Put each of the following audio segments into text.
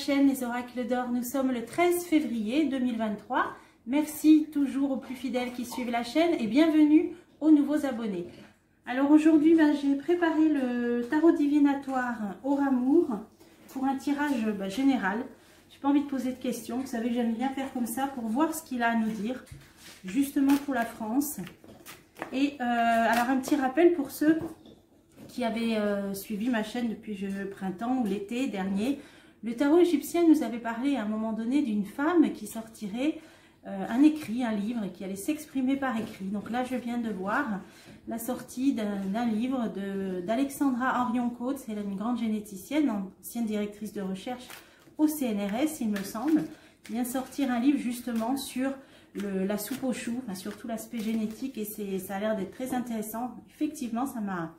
chaîne Les Oracles d'Or. Nous sommes le 13 février 2023. Merci toujours aux plus fidèles qui suivent la chaîne et bienvenue aux nouveaux abonnés. Alors aujourd'hui, j'ai préparé le tarot divinatoire Auramour pour un tirage général. Je n'ai pas envie de poser de questions. Vous savez que j'aime bien faire comme ça pour voir ce qu'il a à nous dire, justement pour la France. Et alors un petit rappel pour ceux qui avaient suivi ma chaîne depuis le printemps ou l'été dernier. Le tarot égyptien nous avait parlé à un moment donné d'une femme qui sortirait un écrit, un livre, et qui allait s'exprimer par écrit. Donc là, je viens de voir la sortie d'un livre d'Alexandra Orion-Coates. C'est une grande généticienne, ancienne directrice de recherche au CNRS, il me semble. Elle vient sortir un livre justement sur la soupe aux choux, enfin, sur tout l'aspect génétique, et ça a l'air d'être très intéressant. Effectivement, ça m'a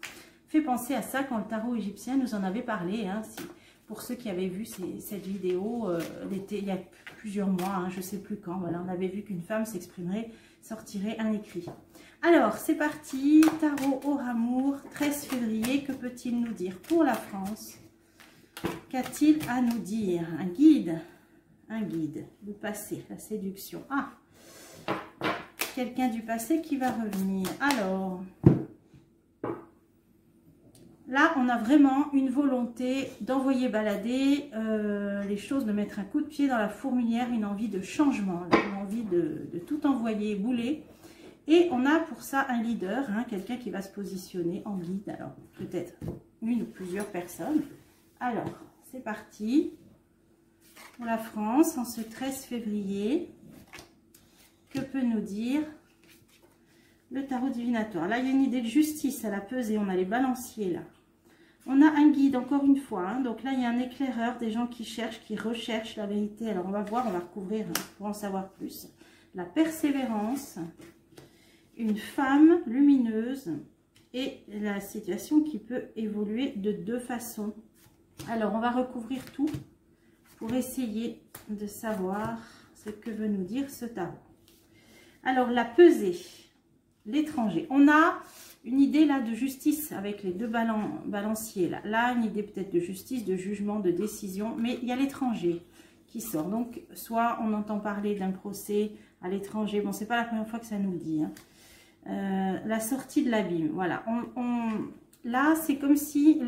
fait penser à ça quand le tarot égyptien nous en avait parlé. Pour ceux qui avaient vu cette vidéo il y a plusieurs mois, je ne sais plus quand, voilà, on avait vu qu'une femme s'exprimerait, sortirait un écrit. Alors, c'est parti, tarot Auramour, 13 février, que peut-il nous dire pour la France? Qu'a-t-il à nous dire? Un guide, le passé, la séduction. Ah, quelqu'un du passé qui va revenir. Alors, là, on a vraiment une volonté d'envoyer balader les choses, de mettre un coup de pied dans la fourmilière, une envie de changement, une envie de tout envoyer bouler. Et on a pour ça un leader, quelqu'un qui va se positionner en guide. Alors, peut-être une ou plusieurs personnes. Alors, c'est parti pour la France en ce 13 février. Que peut nous dire le tarot divinatoire? Là, il y a une idée de justice à la pesée. On a les balanciers là. On a un guide, encore une fois. Donc là, il y a un éclaireur, des gens qui cherchent, qui recherchent la vérité. Alors, on va voir, on va recouvrir pour en savoir plus. La persévérance, une femme lumineuse et la situation qui peut évoluer de deux façons. Alors, on va recouvrir tout pour essayer de savoir ce que veut nous dire ce tarot. Alors, la pesée, l'étranger. On a une idée là de justice avec les deux balanciers. Là, une idée peut-être de justice, de jugement, de décision. Mais il y a l'étranger qui sort. Donc, soit on entend parler d'un procès à l'étranger. Bon, c'est pas la première fois que ça nous le dit. La sortie de l'abîme. Voilà. Là, c'est comme si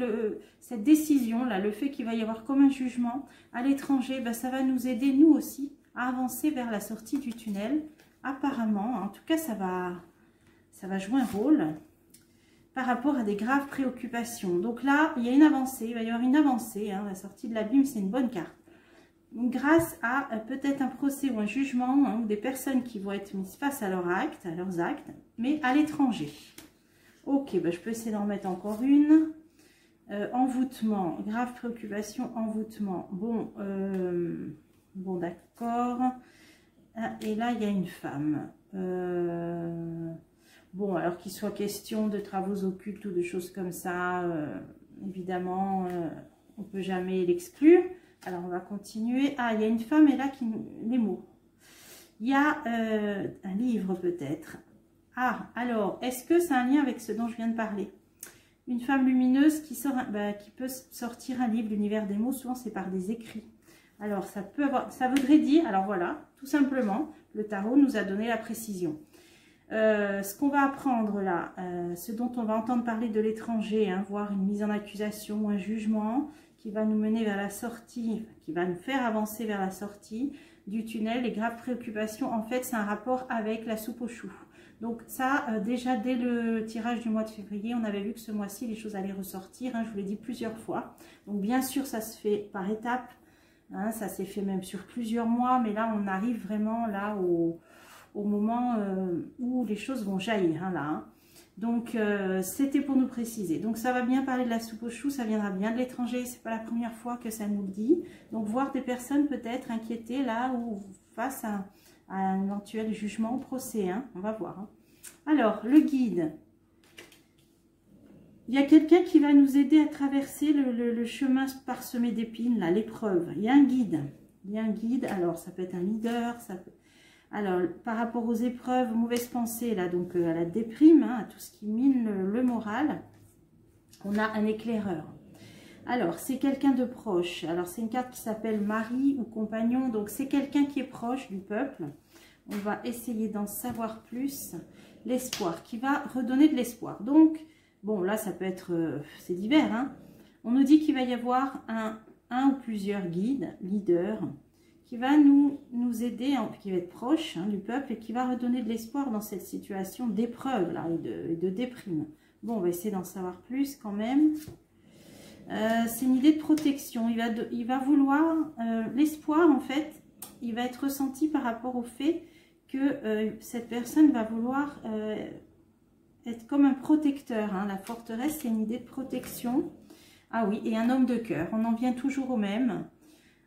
cette décision-là, le fait qu'il va y avoir comme un jugement à l'étranger, ça va nous aider, nous aussi, à avancer vers la sortie du tunnel. Apparemment, en tout cas, ça va jouer un rôle par rapport à des graves préoccupations. Donc là, il y a une avancée, il va y avoir une avancée. La sortie de l'abîme, c'est une bonne carte. Donc, grâce à peut-être un procès ou un jugement, ou des personnes qui vont être mises face à leurs actes, mais à l'étranger. Ok, je peux essayer d'en mettre encore une. Envoûtement, grave préoccupation, envoûtement. Bon, d'accord. Et là, il y a une femme. Bon, alors qu'il soit question de travaux occultes ou de choses comme ça, évidemment, on ne peut jamais l'exclure. Alors, on va continuer. Ah, il y a une femme, et là, les mots. Il y a un livre, peut-être. Ah, alors, est-ce que c'est un lien avec ce dont je viens de parler? Une femme lumineuse qui peut sortir un livre, l'univers des mots. Souvent, c'est par des écrits. Alors, ça voudrait dire, alors voilà, tout simplement, le tarot nous a donné la précision. Ce qu'on va apprendre là, ce dont on va entendre parler de l'étranger, voire une mise en accusation ou un jugement qui va nous mener vers la sortie, qui va nous faire avancer vers la sortie du tunnel, les graves préoccupations, en fait, c'est un rapport avec la soupe aux choux. Donc ça, déjà dès le tirage du mois de février, on avait vu que ce mois-ci, les choses allaient ressortir, je vous l'ai dit plusieurs fois. Donc bien sûr, ça se fait par étapes. Ça s'est fait même sur plusieurs mois, mais là on arrive vraiment là au moment où les choses vont jaillir. Donc c'était pour nous préciser. Donc ça va bien parler de la soupe aux choux, ça viendra bien de l'étranger, c'est pas la première fois que ça nous le dit. Donc voir des personnes peut-être inquiétées là ou face à un éventuel jugement au procès, on va voir. Alors le guide. Il y a quelqu'un qui va nous aider à traverser le chemin parsemé d'épines, là, l'épreuve. Il y a un guide. Alors ça peut être un leader, ça peut... Alors, par rapport aux épreuves, aux mauvaises pensées, là, donc à la déprime, à tout ce qui mine le moral, on a un éclaireur. Alors, c'est quelqu'un de proche. Alors, c'est une carte qui s'appelle mari ou compagnon. Donc, c'est quelqu'un qui est proche du peuple. On va essayer d'en savoir plus. L'espoir, qui va redonner de l'espoir. Donc, bon, là, ça peut être... c'est divers, hein. On nous dit qu'il va y avoir un ou plusieurs guides, leaders, qui va nous aider, qui va être proche du peuple et qui va redonner de l'espoir dans cette situation d'épreuve là et de déprime. Bon, on va essayer d'en savoir plus quand même. C'est une idée de protection. Il va vouloir... l'espoir, en fait, il va être ressenti par rapport au fait que cette personne va vouloir être comme un protecteur. Hein. La forteresse, c'est une idée de protection. Ah oui, et un homme de cœur. On en vient toujours au même.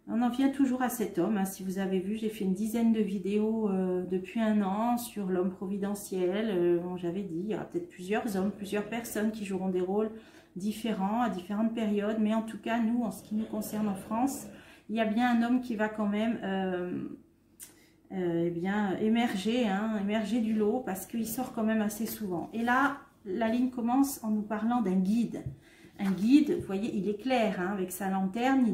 On en vient toujours à cet homme. Hein. Si vous avez vu, j'ai fait une dizaine de vidéos depuis 1 an sur l'homme providentiel. Bon, j'avais dit, il y aura peut-être plusieurs hommes, plusieurs personnes qui joueront des rôles différents à différentes périodes. Mais en tout cas, nous, en ce qui nous concerne en France, il y a bien un homme qui va quand même eh bien, émerger du lot parce qu'il sort quand même assez souvent. Et là, la ligne commence en nous parlant d'un guide. Un guide, vous voyez, il est clair, hein, avec sa lanterne,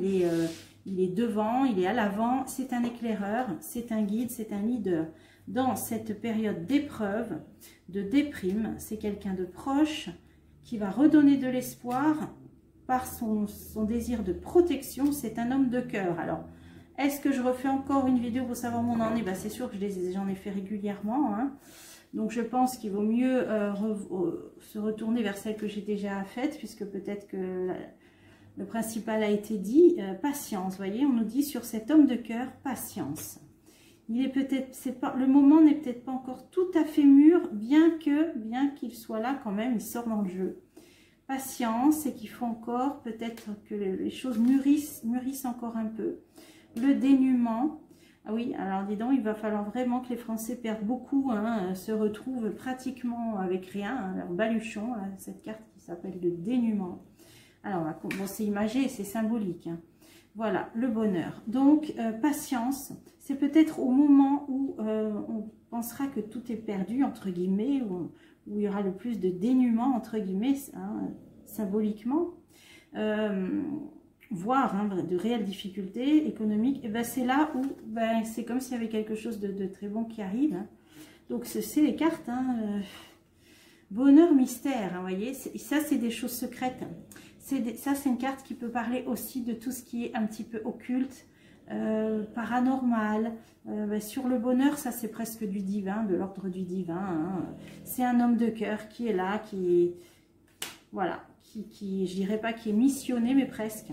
il est devant, il est à l'avant, c'est un éclaireur, c'est un guide, c'est un leader. Dans cette période d'épreuve, de déprime, c'est quelqu'un de proche qui va redonner de l'espoir par son désir de protection, c'est un homme de cœur. Alors, est-ce que je refais encore une vidéo pour savoir où on en est? Ben, c'est sûr que j'en ai fait régulièrement, hein. Donc, je pense qu'il vaut mieux se retourner vers celle que j'ai déjà faite, puisque peut-être que le principal a été dit. Patience, vous voyez, on nous dit sur cet homme de cœur, patience. Il est peut-être, le moment n'est peut-être pas encore tout à fait mûr, bien qu'il soit là quand même, il sort dans le jeu. Patience, et qu'il faut encore peut-être que les choses mûrissent encore un peu. Le dénuement. Ah oui, alors dis donc, il va falloir vraiment que les Français perdent beaucoup, hein, se retrouvent pratiquement avec rien, hein, leur baluchon, là, cette carte qui s'appelle le dénuement. Alors, bon, c'est imagé, c'est symbolique, hein. Voilà, le bonheur. Donc, patience, c'est peut-être au moment où on pensera que tout est perdu, entre guillemets, où il y aura le plus de dénuement, entre guillemets, hein, symboliquement. Voire hein, de réelles difficultés économiques, et ben c'est là où ben, c'est comme s'il y avait quelque chose de très bon qui arrive. Hein. Donc c'est les cartes, hein, bonheur, mystère, hein, vous voyez, ça c'est des choses secrètes. Ça c'est une carte qui peut parler aussi de tout ce qui est un petit peu occulte, paranormal. Ben, sur le bonheur, ça c'est presque du divin, de l'ordre du divin. Hein. C'est un homme de cœur qui est là, voilà, je dirais pas qui est missionné, mais presque.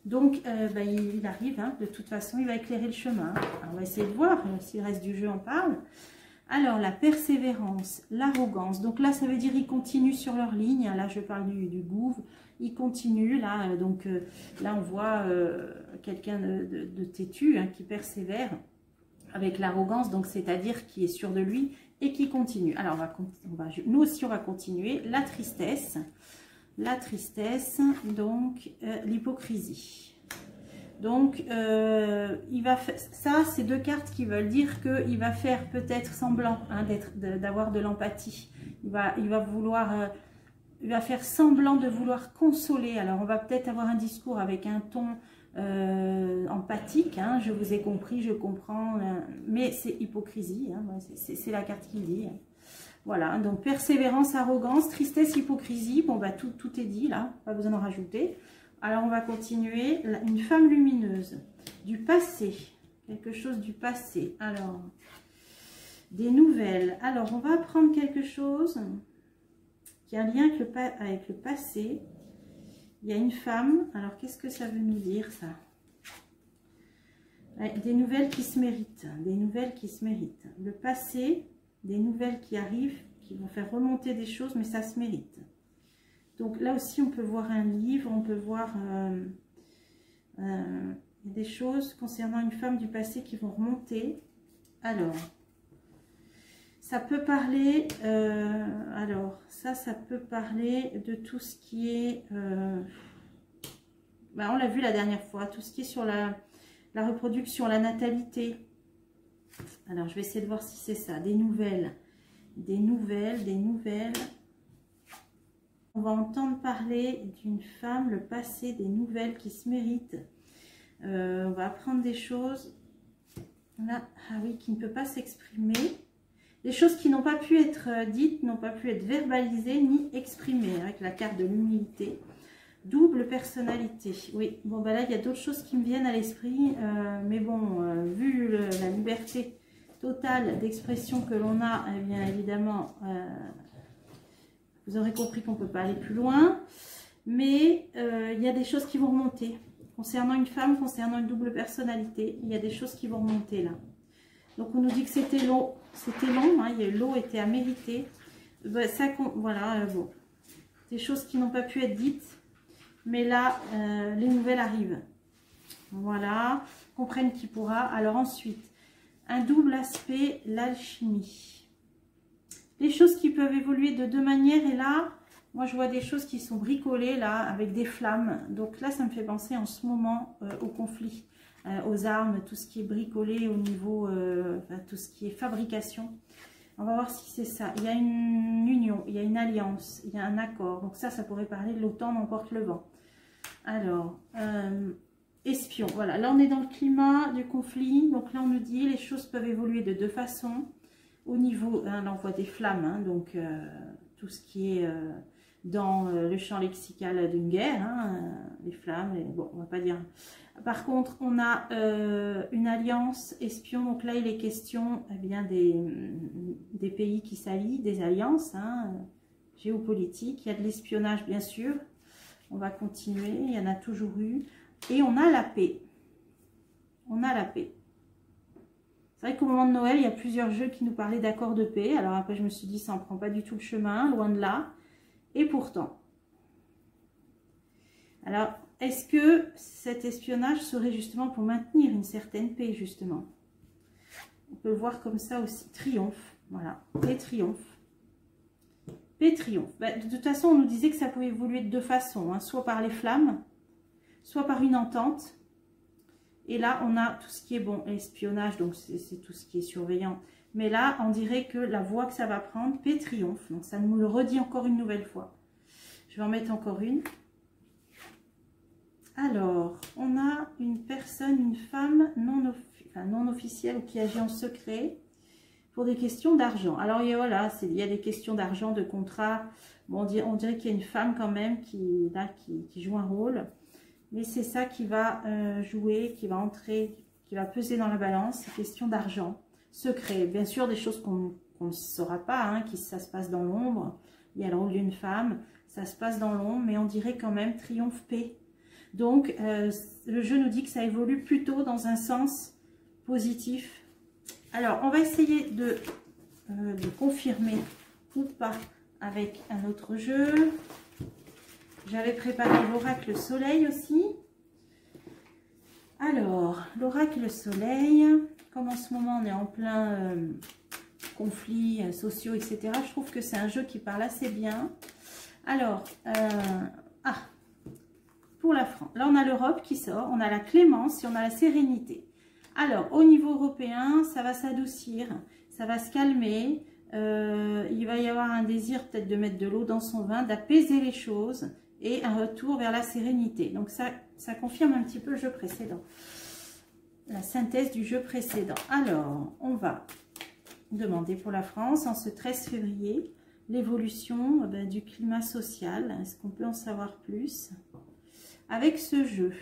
Donc, ben, il arrive, hein, de toute façon, il va éclairer le chemin. Alors, on va essayer de voir, si le reste du jeu en parle. Alors, la persévérance, l'arrogance. Donc là, ça veut dire qu'ils continuent sur leur ligne. Là, je parle du gouffre. Ils continuent, là. Donc, là, on voit quelqu'un de têtu, hein, qui persévère avec l'arrogance. Donc, c'est-à-dire qui est sûr de lui et qui continue. Alors, nous aussi, on va continuer. La tristesse. La tristesse, donc l'hypocrisie. Donc, ça, c'est 2 cartes qui veulent dire qu'il va faire peut-être semblant, hein, d'avoir de l'empathie. Il va faire semblant de vouloir consoler. Alors, on va peut-être avoir un discours avec un ton empathique. Hein, je vous ai compris, je comprends, mais c'est hypocrisie. Hein, c'est la carte qui dit. Voilà, donc persévérance, arrogance, tristesse, hypocrisie. Bon, bah tout est dit là, pas besoin d'en rajouter. Alors, on va continuer. Une femme lumineuse, du passé, quelque chose du passé. Alors, des nouvelles. Alors, on va apprendre quelque chose qui a un lien avec le passé. Il y a une femme. Alors, qu'est-ce que ça veut nous dire, ça? Des nouvelles qui se méritent. Des nouvelles qui se méritent. Le passé... Des nouvelles qui arrivent, qui vont faire remonter des choses, mais ça se mérite. Donc là aussi, on peut voir un livre, on peut voir des choses concernant une femme du passé qui vont remonter. Alors, ça peut parler, ça peut parler de tout ce qui est, on l'a vu la dernière fois, tout ce qui est sur la reproduction, la natalité. Alors, je vais essayer de voir si c'est ça. Des nouvelles. On va entendre parler d'une femme, le passé, des nouvelles qui se méritent. On va apprendre des choses. Là, ah oui, qui ne peut pas s'exprimer. Des choses qui n'ont pas pu être dites, n'ont pas pu être verbalisées ni exprimées, avec la carte de l'humilité. Double personnalité. Oui, bon, ben là, il y a d'autres choses qui me viennent à l'esprit. Mais bon, vu la liberté totale d'expression que l'on a, eh bien évidemment, vous aurez compris qu'on ne peut pas aller plus loin. Mais il y a des choses qui vont remonter. Concernant une femme, concernant une double personnalité, il y a des choses qui vont remonter là. Donc on nous dit que c'était long. C'était long, hein, l'eau était à mériter. Ben, ça, voilà, bon. Des choses qui n'ont pas pu être dites. Mais là, les nouvelles arrivent. Voilà, comprenne qui pourra. Alors ensuite, un double aspect, l'alchimie. Les choses qui peuvent évoluer de deux manières. Et là, moi je vois des choses qui sont bricolées là, avec des flammes. Donc là, ça me fait penser en ce moment au conflit, aux armes, tout ce qui est bricolé au niveau, enfin, tout ce qui est fabrication. On va voir si c'est ça. Il y a une union, il y a une alliance, il y a un accord. Donc ça pourrait parler de l'automne emporte le vent. Alors, espion. Voilà, là on est dans le climat du conflit. Donc là on nous dit les choses peuvent évoluer de deux façons. Au niveau, hein, là on voit des flammes, hein, donc tout ce qui est dans le champ lexical d'une guerre, hein, les flammes, bon on va pas dire. Par contre on a une alliance espion, donc là il est question eh bien, des pays qui s'allient, des alliances hein, géopolitiques, il y a de l'espionnage bien sûr. On va continuer, il y en a toujours eu. Et on a la paix. On a la paix. C'est vrai qu'au moment de Noël, il y a plusieurs jeux qui nous parlaient d'accord de paix. Alors après, je me suis dit, ça n'en prend pas du tout le chemin, loin de là. Et pourtant. Alors, est-ce que cet espionnage serait justement pour maintenir une certaine paix, justement? On peut le voir comme ça aussi. Triomphe. Voilà. Paix triomphe. Paix triomphe. Ben, de toute façon, on nous disait que ça pouvait évoluer de deux façons. Hein, soit par les flammes, soit par une entente. Et là, on a tout ce qui est bon, espionnage, donc c'est tout ce qui est surveillant. Mais là, on dirait que la voie que ça va prendre, paix triomphe. Donc ça nous le redit encore une nouvelle fois. Je vais en mettre encore une. Alors, on a une personne, une femme non officielle ou qui agit en secret pour des questions d'argent. Alors, voilà, il y a des questions d'argent, de contrat. Bon, on dirait qu'il y a une femme quand même qui joue un rôle. Mais c'est ça qui va jouer, qui va entrer, qui va peser dans la balance. C'est question d'argent, secret. Bien sûr, des choses qu'on ne saura pas, hein, ça se passe dans l'ombre. Il y a le rôle d'une femme, ça se passe dans l'ombre, mais on dirait quand même triomphe paix. Donc, le jeu nous dit que ça évolue plutôt dans un sens positif. Alors, on va essayer de confirmer ou pas avec un autre jeu. J'avais préparé l'oracle soleil aussi. Alors, l'oracle soleil, comme en ce moment on est en plein conflits sociaux, etc. Je trouve que c'est un jeu qui parle assez bien. Alors, pour la France, là on a l'Europe qui sort, on a la clémence et on a la sérénité. Alors, au niveau européen, ça va s'adoucir, ça va se calmer. Il va y avoir un désir peut-être de mettre de l'eau dans son vin, d'apaiser les choses et un retour vers la sérénité. Donc ça confirme un petit peu le jeu précédent, la synthèse du jeu précédent. Alors, on va demander pour la France, en ce 13 février, l'évolution du climat social. Est-ce qu'on peut en savoir plus avec ce jeu?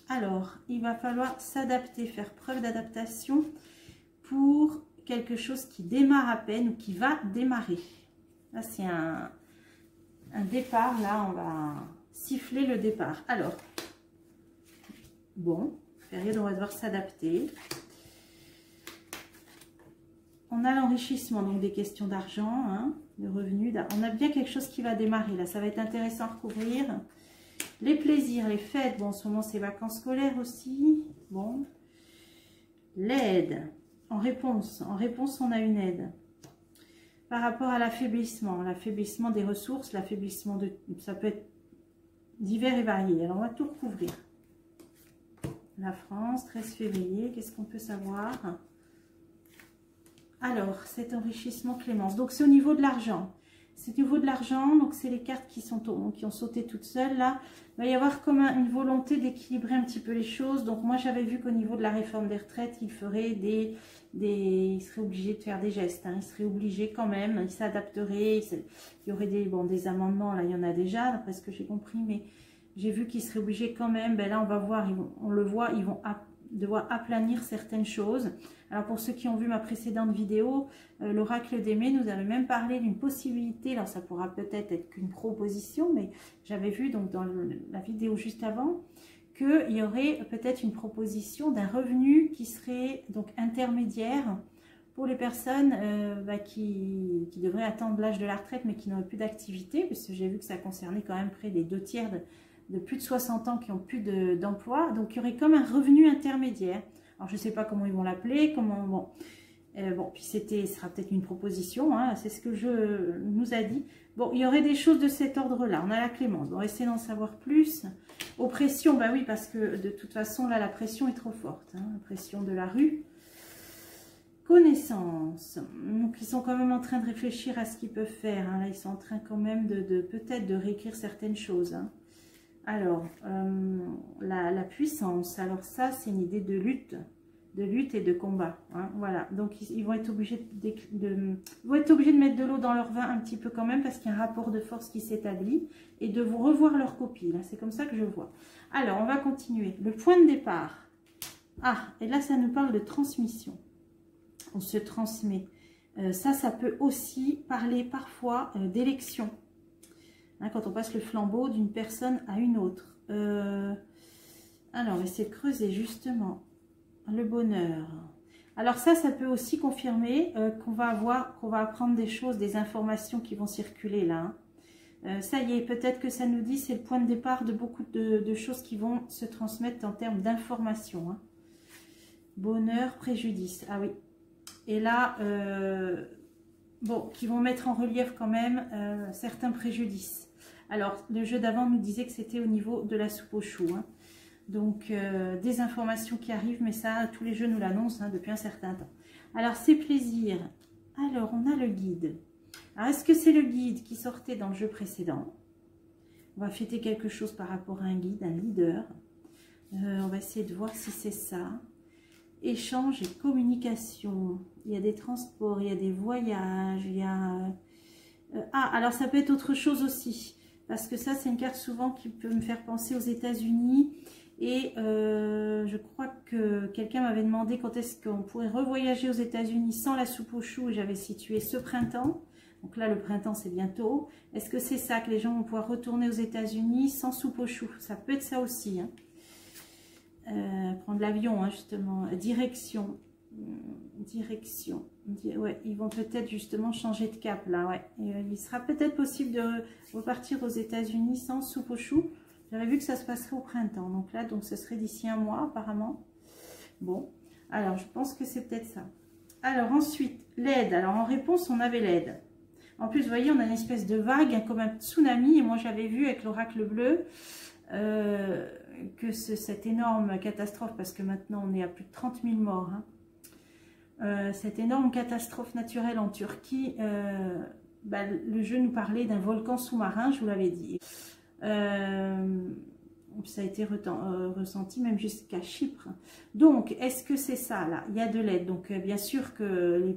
Alors, il va falloir s'adapter, faire preuve d'adaptation pour quelque chose qui démarre à peine ou qui va démarrer. Là, c'est un départ. Là, on va siffler le départ. Alors, bon, période où on va devoir s'adapter. On a l'enrichissement, donc des questions d'argent, hein, de revenus. On a bien quelque chose qui va démarrer. Là, ça va être intéressant à recouvrir. Les plaisirs, les fêtes. Bon, en ce moment, c'est vacances scolaires aussi. Bon. L'aide. En réponse, on a une aide. Par rapport à l'affaiblissement des ressources, l'affaiblissement de... Ça peut être divers et varié. Alors, on va tout recouvrir. La France, 13 février, qu'est-ce qu'on peut savoir? Alors, cet enrichissement Clémence. Donc, c'est au niveau de l'argent. C'est au niveau de l'argent, donc c'est les cartes qui ont sauté toutes seules là. Il va y avoir comme une volonté d'équilibrer un petit peu les choses. Donc moi j'avais vu qu'au niveau de la réforme des retraites, il ferait il serait obligé de faire des gestes. Hein. Il serait obligé quand même, il s'adapterait. Il y aurait des amendements, là il y en a déjà, d'après ce que j'ai compris, mais j'ai vu qu'il serait obligé quand même. Ben là on va voir, on le voit, ils vont devoir aplanir certaines choses. Alors pour ceux qui ont vu ma précédente vidéo, l'oracle d'Aimé nous avait même parlé d'une possibilité, alors ça pourra peut-être être qu'une proposition, mais j'avais vu donc dans la vidéo juste avant, qu'il y aurait peut-être une proposition d'un revenu qui serait donc intermédiaire pour les personnes qui devraient attendre l'âge de la retraite mais qui n'auraient plus d'activité, parce que j'ai vu que ça concernait quand même près des 2/3 de plus de 60 ans qui n'ont plus d'emploi. Donc il y aurait comme un revenu intermédiaire. Alors je ne sais pas comment ils vont l'appeler, puis ce sera peut-être une proposition, hein, c'est ce que nous a dit. Bon, il y aurait des choses de cet ordre-là. On a la Clémence, on va essayer d'en savoir plus. Oppression, bah oui, parce que de toute façon, là, la pression est trop forte. Hein, la pression de la rue. Connaissance. Donc, ils sont quand même en train de réfléchir à ce qu'ils peuvent faire. Hein. Là, ils sont en train quand même peut-être de réécrire certaines choses. Hein. Alors, la puissance. Alors ça, c'est une idée de lutte et de combat. Hein, voilà. Donc, ils vont être obligés de mettre de l'eau dans leur vin un petit peu quand même, parce qu'il y a un rapport de force qui s'établit, et de vous revoir leur copie. Là, c'est comme ça que je vois. Alors, on va continuer. Le point de départ. Ah, et là, ça nous parle de transmission. On se transmet. Ça peut aussi parler parfois d'élection. Hein, quand on passe le flambeau d'une personne à une autre. Alors, on va essayer de creuser justement le bonheur. Alors ça peut aussi confirmer qu'on va apprendre des choses, des informations qui vont circuler là. Hein. Ça y est, peut-être que ça nous dit, c'est le point de départ de beaucoup de choses qui vont se transmettre en termes d'informations. Hein. Bonheur, préjudice. Ah oui. Et là, qui vont mettre en relief quand même certains préjudices. Alors, le jeu d'avant nous disait que c'était au niveau de la soupe aux choux. Hein. Donc, des informations qui arrivent, mais ça, tous les jeux nous l'annoncent depuis un certain temps. Alors, c'est plaisir. Alors, on a le guide. Alors, est-ce que c'est le guide qui sortait dans le jeu précédent? On va fêter quelque chose par rapport à un guide, un leader. On va essayer de voir si c'est ça. Échange et communication. Il y a des transports, il y a des voyages, il y a... alors ça peut être autre chose aussi. Parce que ça, c'est une carte souvent qui peut me faire penser aux États-Unis. Et je crois que quelqu'un m'avait demandé quand est-ce qu'on pourrait revoyager aux États-Unis sans la soupe aux choux. Et j'avais situé ce printemps. Donc là, le printemps, c'est bientôt. Est-ce que c'est ça, que les gens vont pouvoir retourner aux États-Unis sans soupe aux choux? Ça peut être ça aussi. Hein. Prendre l'avion, hein, justement. Direction. Ouais, ils vont peut-être justement changer de cap là. Ouais. Et, il sera peut-être possible de repartir aux États-Unis sans soupe aux choux. J'avais vu que ça se passerait au printemps. Donc là, ce serait d'ici un mois apparemment. Bon, alors je pense que c'est peut-être ça. Alors ensuite, l'aide. Alors en réponse, on avait l'aide. En plus, vous voyez, on a une espèce de vague, hein, comme un tsunami. Et moi, j'avais vu avec l'oracle bleu que cette énorme catastrophe, parce que maintenant, on est à plus de 30 000 morts, hein, cette énorme catastrophe naturelle en Turquie, le jeu nous parlait d'un volcan sous-marin, je vous l'avais dit. Ça a été ressenti même jusqu'à Chypre. Donc, est-ce que c'est ça là? Il y a de l'aide. Donc, bien sûr que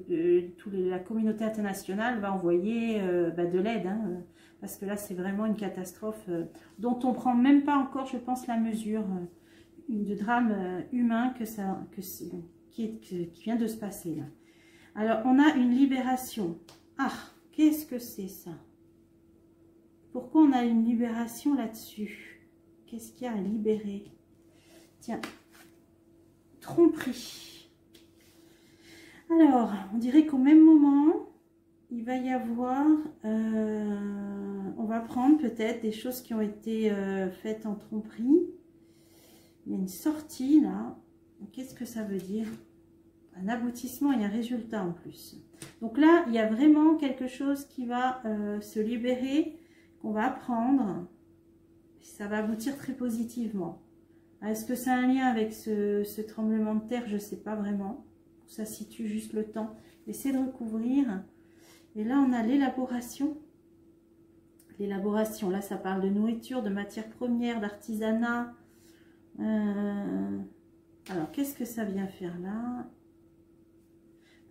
la communauté internationale va envoyer de l'aide. Hein, parce que là, c'est vraiment une catastrophe dont on ne prend même pas encore, je pense, la mesure de drame humain qui vient de se passer là. Alors, on a une libération. Ah, qu'est-ce que c'est ça? Pourquoi on a une libération là-dessus? Qu'est-ce qu'il y a à libérer? Tiens, tromperie. Alors, on dirait qu'au même moment, il va y avoir... on va prendre peut-être des choses qui ont été faites en tromperie. Il y a une sortie là. Qu'est-ce que ça veut dire? Un aboutissement et un résultat en plus. Donc là, il y a vraiment quelque chose qui va se libérer, qu'on va apprendre. Ça va aboutir très positivement. Est-ce que ça a un lien avec ce tremblement de terre? Je ne sais pas vraiment. Ça situe juste le temps. Essayez de recouvrir. Et là, on a l'élaboration. l'élaboration. Là, ça parle de nourriture, de matières premières, d'artisanat. Alors, qu'est-ce que ça vient faire là?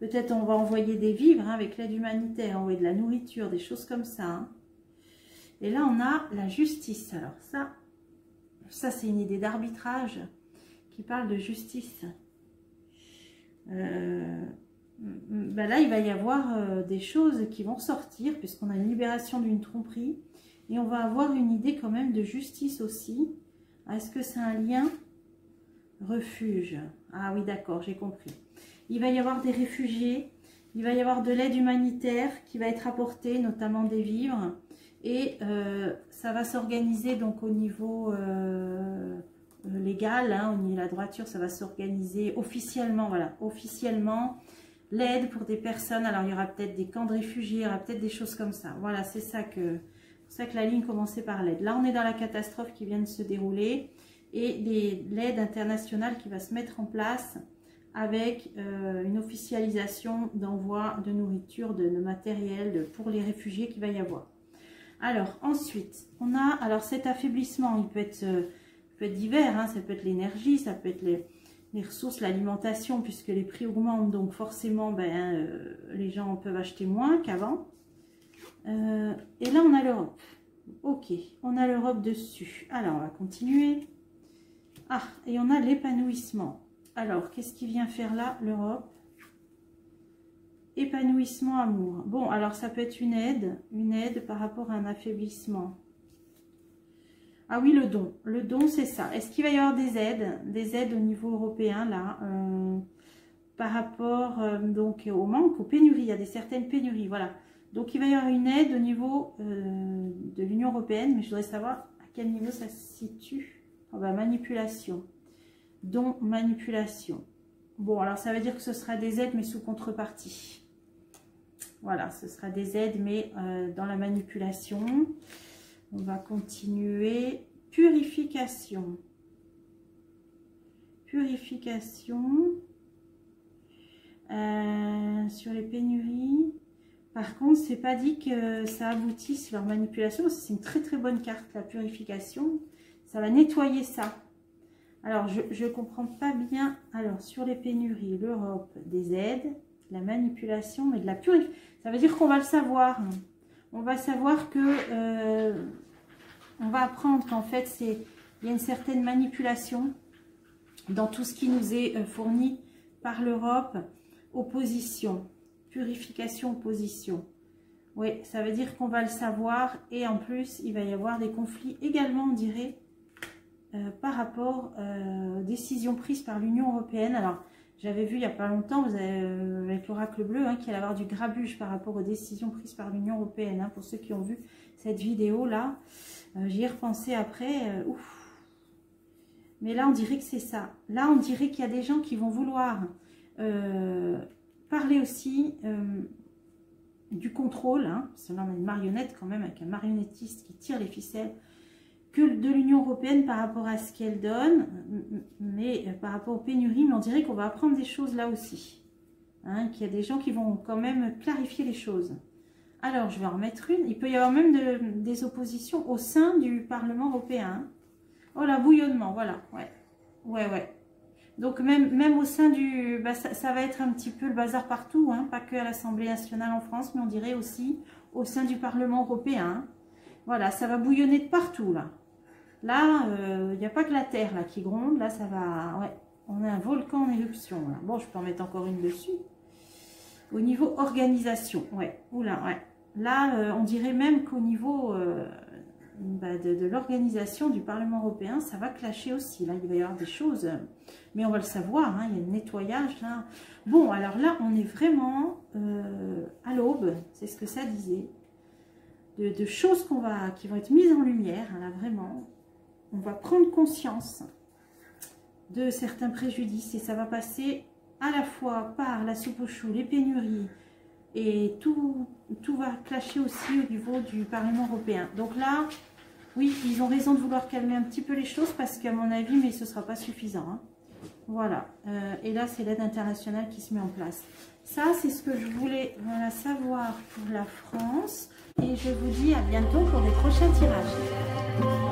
Peut-être on va envoyer des vivres, hein, avec l'aide humanitaire, envoyer de la nourriture, des choses comme ça. Hein. Et là, on a la justice. Alors ça c'est une idée d'arbitrage qui parle de justice. Ben là, il va y avoir des choses qui vont sortir, puisqu'on a une libération d'une tromperie. Et on va avoir une idée quand même de justice aussi. Est-ce que c'est un lien? Refuge. Ah oui, d'accord, j'ai compris. Il va y avoir des réfugiés. Il va y avoir de l'aide humanitaire qui va être apportée, notamment des vivres. Et ça va s'organiser donc au niveau légal, hein, au niveau de la droiture, ça va s'organiser officiellement, voilà, officiellement. L'aide pour des personnes, alors il y aura peut-être des camps de réfugiés, il y aura peut-être des choses comme ça. Voilà, c'est ça que la ligne commençait par l'aide. Là, on est dans la catastrophe qui vient de se dérouler et l'aide internationale qui va se mettre en place avec une officialisation d'envoi de nourriture, de matériel pour les réfugiés qu'il va y avoir. Alors, ensuite, on a alors cet affaiblissement, il peut être divers, hein, ça peut être l'énergie, ça peut être les ressources, l'alimentation, puisque les prix augmentent, donc forcément, les gens peuvent acheter moins qu'avant. Et là, on a l'Europe. Ok, on a l'Europe dessus. Alors, on va continuer. Ah, et on a l'épanouissement. Alors, qu'est-ce qui vient faire là, l'Europe? Épanouissement, amour. Bon, alors ça peut être une aide par rapport à un affaiblissement. Ah oui, le don. Le don, c'est ça. Est-ce qu'il va y avoir des aides au niveau européen, là, par rapport donc au manque, aux pénuries? Il y a certaines pénuries, voilà. Donc, il va y avoir une aide au niveau de l'Union européenne, mais je voudrais savoir à quel niveau ça se situe. Oh, bah, manipulation. Don, manipulation. Bon, alors ça veut dire que ce sera des aides, mais sous contrepartie. Voilà, ce sera des aides, mais dans la manipulation. On va continuer. Purification. Purification. Sur les pénuries. Par contre, c'est pas dit que ça aboutisse leur manipulation. C'est une très très bonne carte, la purification. Ça va nettoyer ça. Alors, je ne comprends pas bien. Alors, sur les pénuries, l'Europe, des aides, la manipulation, mais de la purification. Ça veut dire qu'on va le savoir. On va savoir que... on va apprendre qu'en fait, il y a une certaine manipulation dans tout ce qui nous est fourni par l'Europe. Opposition. Purification, opposition. Oui, ça veut dire qu'on va le savoir. Et en plus, il va y avoir des conflits également, on dirait, par rapport aux décisions prises par l'Union européenne. Alors, j'avais vu il n'y a pas longtemps, avec l'oracle bleu, hein, qu'il allait y avoir du grabuge par rapport aux décisions prises par l'Union européenne. Hein, pour ceux qui ont vu cette vidéo-là, j'y ai repensé après. Ouf. Mais là, on dirait que c'est ça. Là, on dirait qu'il y a des gens qui vont vouloir parler aussi du contrôle. Hein, parce que là, on a une marionnette quand même, avec un marionnettiste qui tire les ficelles. Que de l'Union européenne par rapport à ce qu'elle donne, mais par rapport aux pénuries, mais on dirait qu'on va apprendre des choses là aussi. Hein, qu'il y a des gens qui vont quand même clarifier les choses. Alors, je vais en remettre une. Il peut y avoir même des oppositions au sein du Parlement européen. Oh là, bouillonnement, voilà. Ouais. Donc, même au sein du... Bah, ça va être un petit peu le bazar partout, hein, pas que à l'Assemblée nationale en France, mais on dirait aussi au sein du Parlement européen. Voilà, ça va bouillonner de partout, là. Là, il n'y a pas que la terre là qui gronde. Là, ça va... Ouais, on a un volcan en éruption. Là. Bon, je peux en mettre encore une dessus. Au niveau organisation, ouais. Oula, ouais. Là, on dirait même qu'au niveau de l'organisation du Parlement européen, ça va clasher aussi. Là, il va y avoir des choses... mais on va le savoir, hein, il y a un nettoyage, là. Bon, alors là, on est vraiment à l'aube. C'est ce que ça disait. De choses qui vont être mises en lumière, hein, là, vraiment. On va prendre conscience de certains préjudices et ça va passer à la fois par la soupe aux choux, les pénuries et tout va clasher aussi au niveau du Parlement européen. Donc là, oui, ils ont raison de vouloir calmer un petit peu les choses parce qu'à mon avis, mais ce ne sera pas suffisant. Hein. Voilà, et là c'est l'aide internationale qui se met en place. Ça c'est ce que je voulais savoir pour la France, et je vous dis à bientôt pour des prochains tirages.